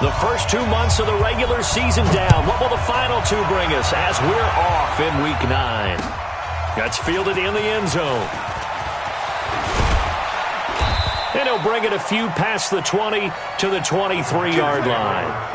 The first 2 months of the regular season down. What will the final two bring us as we're off in Week 9? That's fielded in the end zone. And he'll bring it a few past the 20 to the 23-yard line.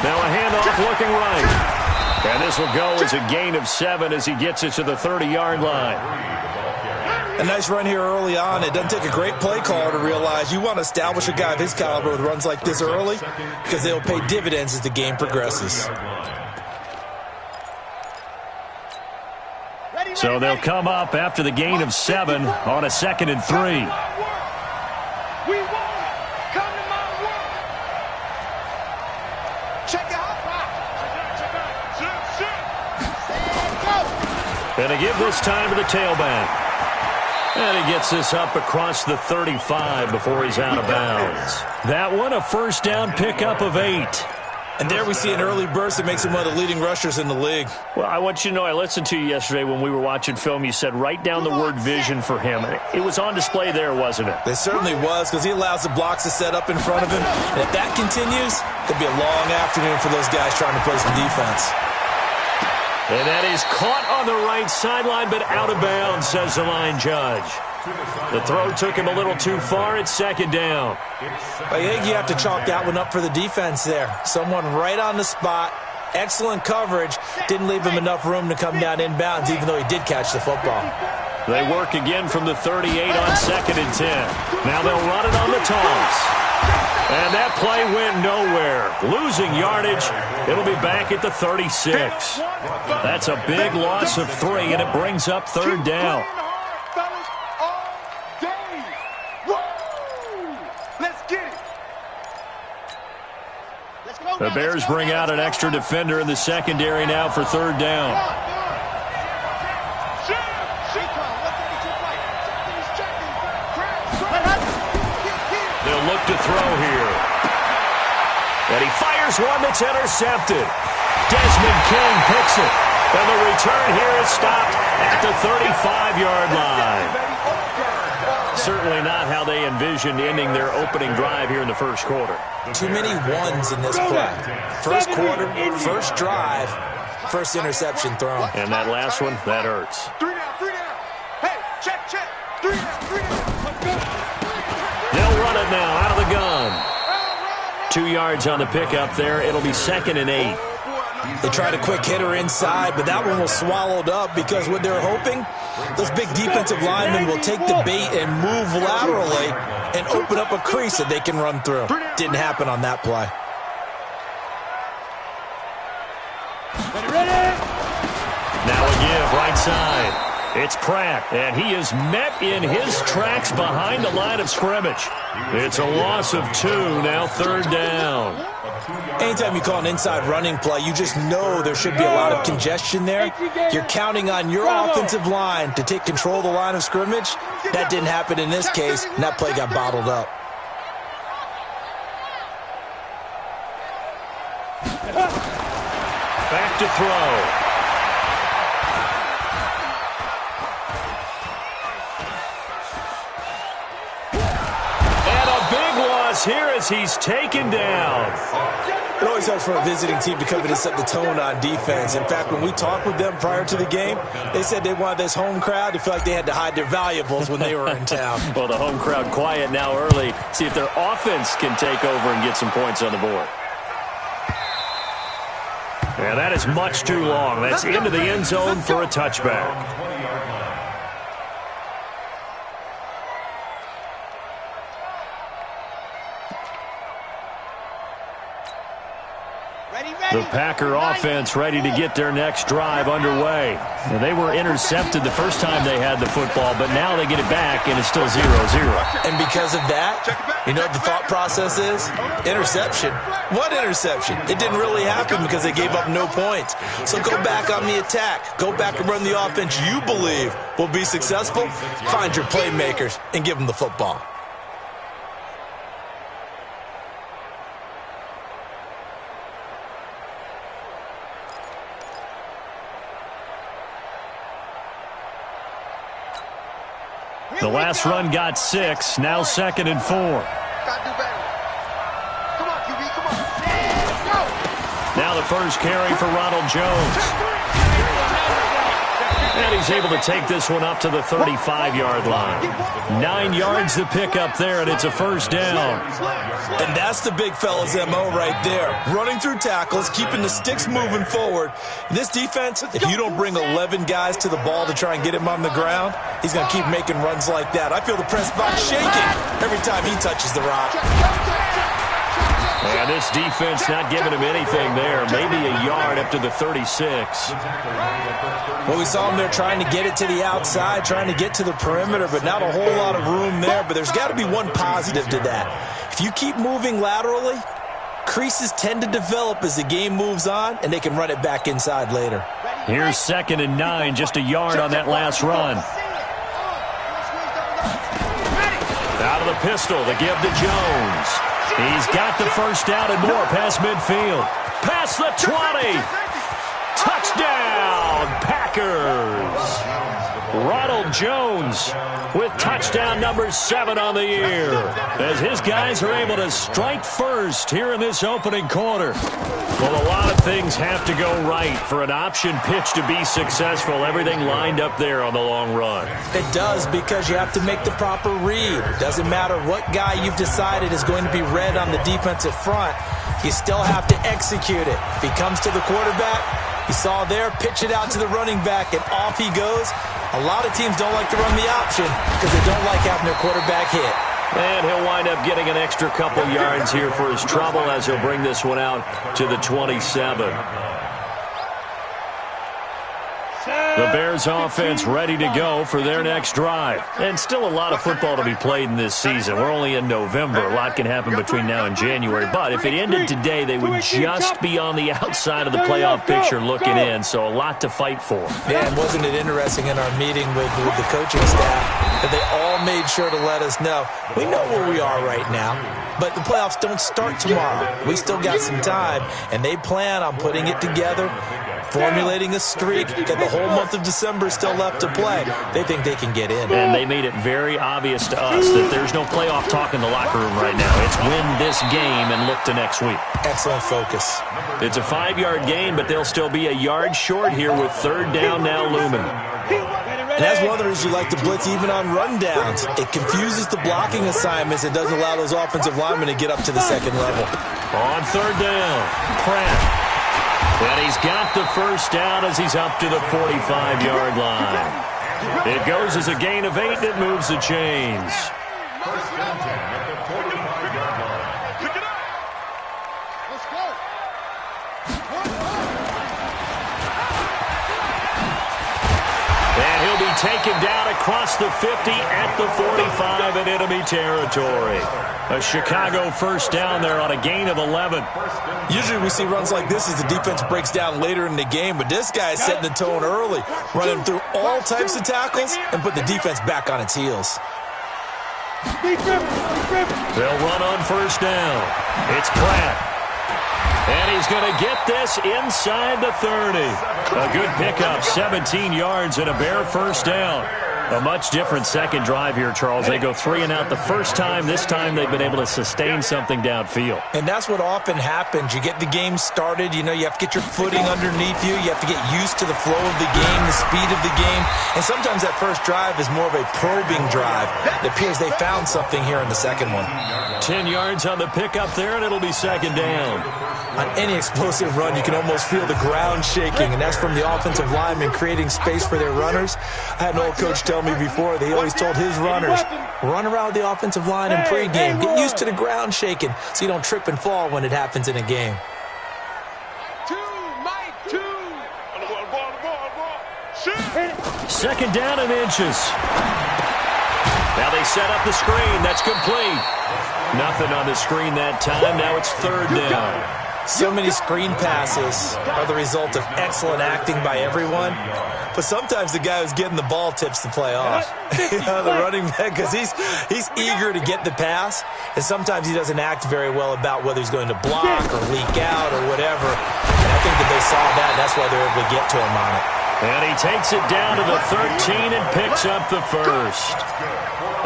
Now a handoff looking right. And this will go as a gain of 7 as he gets it to the 30-yard line. A nice run here early on. It doesn't take a great play caller to realize you want to establish a guy of his caliber with runs like this early because they'll pay dividends as the game progresses. So they'll come up after the gain of 7 on a 2nd and 3. And to give this time to the tailback. And he gets this up across the 35 before he's out of bounds. That one, a first down pickup of 8. And there we see an early burst that makes him one of the leading rushers in the league. Well, I want you to know, I listened to you yesterday when we were watching film. You said write down the word vision for him. It was on display there, wasn't it? It certainly was, because he allows the blocks to set up in front of him. And if that continues, it'll be a long afternoon for those guys trying to play some defense. And that is caught on the right sideline, but out of bounds, says the line judge. The throw took him a little too far. It's 2nd down. I think you have to chalk that one up for the defense there. Someone right on the spot. Excellent coverage. Didn't leave him enough room to come down inbounds, even though he did catch the football. They work again from the 38 on 2nd and 10. Now they'll run it on the toss. And that play went nowhere. Losing yardage. It'll be back at the 36. That's a big loss of 3, and it brings up 3rd down. The Bears bring out an extra defender in the secondary now for 3rd down. They'll look to throw here. And he fires one that's intercepted. Desmond King picks it. And the return here is stopped at the 35-yard line. Certainly not how they envisioned ending their opening drive here in the first quarter. Too many ones in this play. First quarter, first drive, first interception thrown. And that last one, that hurts. 3 down. Hey, check. 3 down. They'll run it now out of the gun. 2 yards on the pickup there. It'll be 2nd and 8. They tried a quick hitter inside, but that one was swallowed up because what they're hoping, those big defensive linemen will take the bait and move laterally and open up a crease that they can run through. Didn't happen on that play. Now a give right side. It's Pratt, and he is met in his tracks behind the line of scrimmage. It's a loss of 2, now 3rd down. Anytime you call an inside running play, you just know there should be a lot of congestion there. You're counting on your offensive line to take control of the line of scrimmage. That didn't happen in this case, and that play got bottled up. Back to throw. Here as he's taken down. It always helps for a visiting team to come in and set the tone on defense. In fact, when we talked with them prior to the game, they said they wanted this home crowd to feel like they had to hide their valuables when they were in town. Well, the home crowd quiet now early. See if their offense can take over and get some points on the board. And that is much too long. That's into the end zone for a touchback. Ready. The Packer offense ready to get their next drive underway. Well, they were intercepted the first time they had the football, but now they get it back, and it's still 0-0. And because of that, you know what the thought process is? Interception. What interception? It didn't really happen because they gave up no points. So go back on the attack. Go back and run the offense you believe will be successful. Find your playmakers and give them the football. The last run got 6, now 2nd and 4. Now the first carry for Ronald Jones. And he's able to take this one up to the 35-yard line. 9 yards to pick up there, and it's a first down. And that's the big fella's MO right there. Running through tackles, keeping the sticks moving forward. This defense, if you don't bring 11 guys to the ball to try and get him on the ground, he's going to keep making runs like that. I feel the press box shaking every time he touches the rock. And this defense not giving him anything there. Maybe a yard up to the 36. Well, we saw him there trying to get it to the outside, trying to get to the perimeter, but not a whole lot of room there. But there's got to be one positive to that. If you keep moving laterally, creases tend to develop as the game moves on, and they can run it back inside later. Here's 2nd and 9, just a yard on that last run. Out of the pistol, the give to Jones. He's got the first down and more past midfield. Past the 20. Touchdown, Packers. Ronald Jones with touchdown number 7 on the year, as his guys are able to strike first here in this opening quarter. Well, a lot of things have to go right for an option pitch to be successful. Everything lined up there on the long run. It does, because you have to make the proper read. It doesn't matter what guy you've decided is going to be read on the defensive front. You still have to execute it. If he comes to the quarterback, you saw there, pitch it out to the running back, and off he goes. A lot of teams don't like to run the option because they don't like having their quarterback hit. And he'll wind up getting an extra couple yards here for his trouble as he'll bring this one out to the 27. The Bears offense ready to go for their next drive. And still a lot of football to be played in this season. We're only in November. A lot can happen between now and January. But if it ended today, they would just be on the outside of the playoff picture looking in. So a lot to fight for. Yeah, and wasn't it interesting in our meeting with the coaching staff that they all made sure to let us know, we know where we are right now, but the playoffs don't start tomorrow. We still got some time, and they plan on putting it together, formulating a streak, get the whole month of December still left to play. They think they can get in. And they made it very obvious to us that there's no playoff talk in the locker room right now. It's win this game and look to next week. Excellent focus. It's a 5-yard gain, but they'll still be a yard short here with 3rd down now looming. And that's one of the reasons you like to blitz even on rundowns. It confuses the blocking assignments. It doesn't allow those offensive linemen to get up to the second level. On 3rd down, Pratt. And he's got the first down as he's up to the 45-yard line. It goes as a gain of 8, and it moves the chains. And he'll be taken down across the 50 at the 45 in enemy territory. A Chicago first down there on a gain of 11. Usually we see runs like this as the defense breaks down later in the game, but this guy is setting the tone early, running through all types of tackles and put the defense back on its heels. They'll run on first down. It's Pratt. And he's going to get this inside the 30. A good pickup, 17 yards and a bare first down. A much different second drive here, Charles. They go 3 and out the first time. This time they've been able to sustain something downfield. And that's what often happens. You get the game started. You know, you have to get your footing underneath you. You have to get used to the flow of the game, the speed of the game. And sometimes that first drive is more of a probing drive. It appears they found something here in the second one. 10 yards on the pickup there, and it'll be second down. On any explosive run, you can almost feel the ground shaking, and that's from the offensive linemen creating space for their runners. I had an old coach tell me before, they always told his runners, run around the offensive line in pregame. Get used to the ground shaking so you don't trip and fall when it happens in a game. Second down and inches. Now they set up the screen. That's complete. Nothing on the screen that time. Now it's third down. So many screen passes are the result of excellent acting by everyone. But sometimes the guy who's getting the ball tips the play off. The running back, because he's eager to get the pass, and sometimes he doesn't act very well about whether he's going to block or leak out or whatever. And I think that they saw that, and that's why they're able to get to him on it. And he takes it down to the 13 and picks up the first.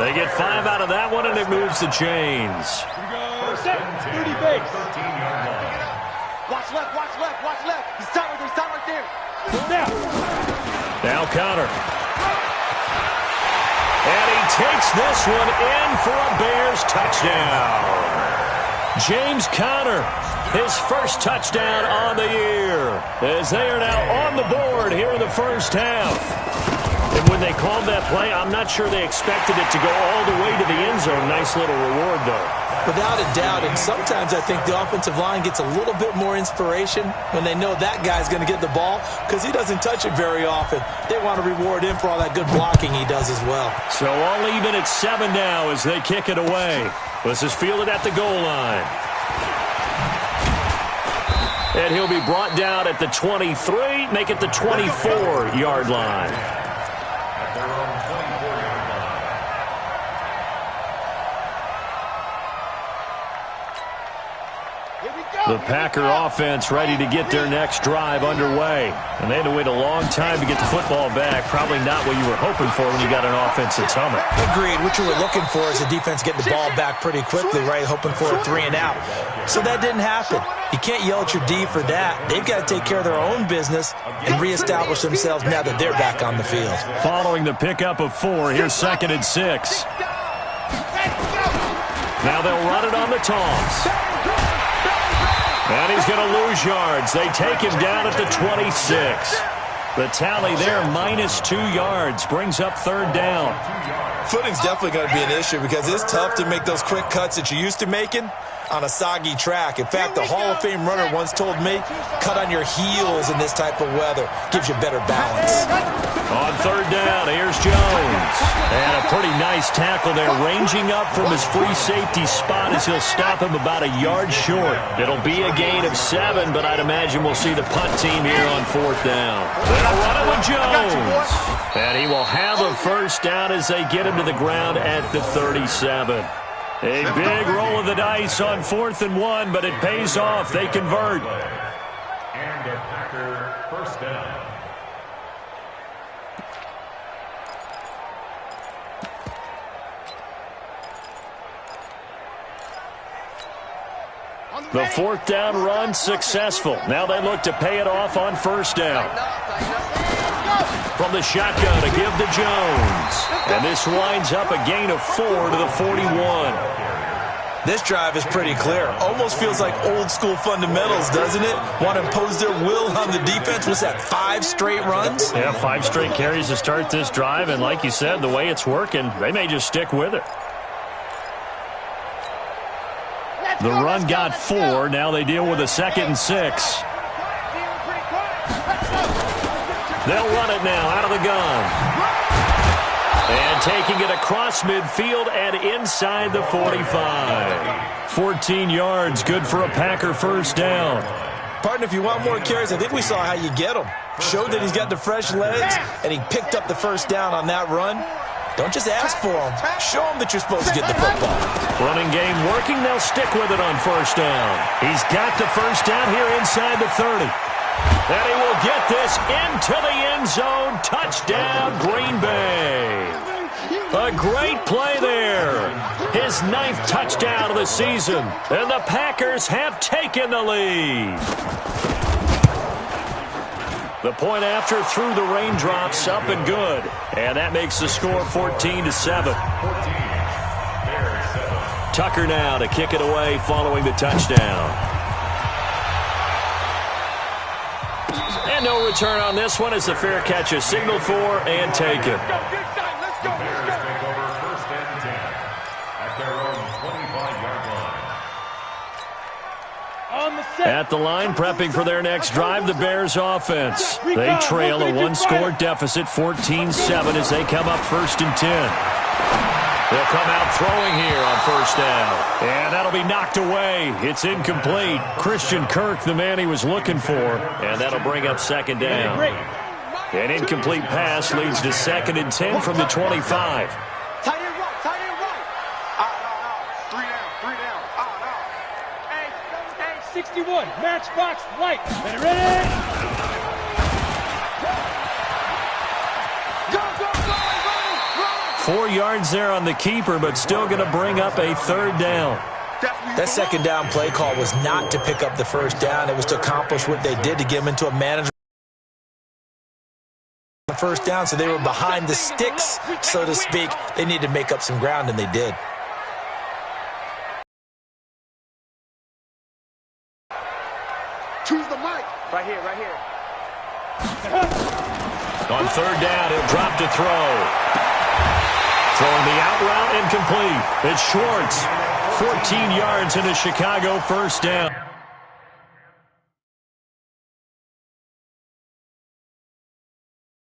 They get 5 out of that one, and it moves the chains. Watch left, watch left, watch left. He's tight right there. Now Conner. And he takes this one in for a Bears touchdown. James Conner, his first touchdown on the year, as they are now on the board here in the first half. And when they called that play, I'm not sure they expected it to go all the way to the end zone. Nice little reward, though. Without a doubt, and sometimes I think the offensive line gets a little bit more inspiration when they know that guy's going to get the ball because he doesn't touch it very often. They want to reward him for all that good blocking he does as well. So all even at 7 now as they kick it away. This is fielded at the goal line. And he'll be brought down at the 23, make it the 24-yard line. The Packer offense ready to get their next drive underway. And they had to wait a long time to get the football back. Probably not what you were hoping for when you got an offense that's humming. Agreed. What you were looking for is the defense getting the ball back pretty quickly, right? Hoping for a 3 and out. So that didn't happen. You can't yell at your D for that. They've got to take care of their own business and reestablish themselves now that they're back on the field. Following the pickup of 4, here's 2nd and 6. Now they'll run it on the toss. And he's going to lose yards. They take him down at the 26. The tally there, -2 yards, brings up 3rd down. Footing's definitely going to be an issue because it's tough to make those quick cuts that you're used to making on a soggy track. In fact, the Hall of Fame runner once told me, cut on your heels in this type of weather. Gives you better balance. On 3rd down, here's Jones. And a pretty nice tackle there, ranging up from his free safety spot as he'll stop him about a yard short. It'll be a gain of 7, but I'd imagine we'll see the punt team here on 4th down. They'll run it with Jones. And he will have a first down as they get him to the ground at the 37. A big roll of the dice on 4th and 1, but it pays off. They convert. And a Packer first down. The 4th down run successful. Now they look to pay it off on 1st down. From the shotgun to give to Jones. And this winds up a gain of 4 to the 41. This drive is pretty clear. Almost feels like old school fundamentals, doesn't it? Want to impose their will on the defense. Was that 5 straight runs? Yeah, 5 straight carries to start this drive. And like you said, the way it's working, they may just stick with it. The run got 4. Now they deal with a 2nd and 6. They'll run it now out of the gun. And taking it across midfield and inside the 45. 14 yards, good for a Packer first down. Partner, if you want more carries, I think we saw how you get them. Showed that he's got the fresh legs, and he picked up the first down on that run. Don't just ask for them. Show them that you're supposed to get the football. Running game working. They'll stick with it on first down. He's got the first down here inside the 30. And he will get this into the end zone. Touchdown, Green Bay. A great play there. His 9th touchdown of the season. And the Packers have taken the lead. The point after through the raindrops, up and good. And that makes the score 14-7. Tucker now to kick it away following the touchdown. And no return on this one as the fair catch is signaled for and taken. Bears take over 1st and 10 at their own 25-yard line. On the At the line, prepping for their next drive, the Bears offense. They trail a one-score deficit, 14-7, as they come up 1st and 10. They'll come out throwing here on 1st down. And that'll be knocked away. It's incomplete. Christian Kirk, the man he was looking for. And that'll bring up 2nd down. An incomplete pass leads to 2nd and 10 from the 25. Tight end right, tight end right. Out. 3 down, out. Hey, 61, matchbox light. Ready? Go. 4 yards there on the keeper, but still going to bring up a 3rd down. That 2nd down play call was not to pick up the 1st down. It was to accomplish what they did, to get them into a manageable 1st down, so they were behind the sticks, so to speak. They needed to make up some ground, and they did. Choose the mic. Right here. On 3rd down, he'll drop to throw. Throwing the out route, incomplete. It's Schwartz. 14 yards in a Chicago 1st down.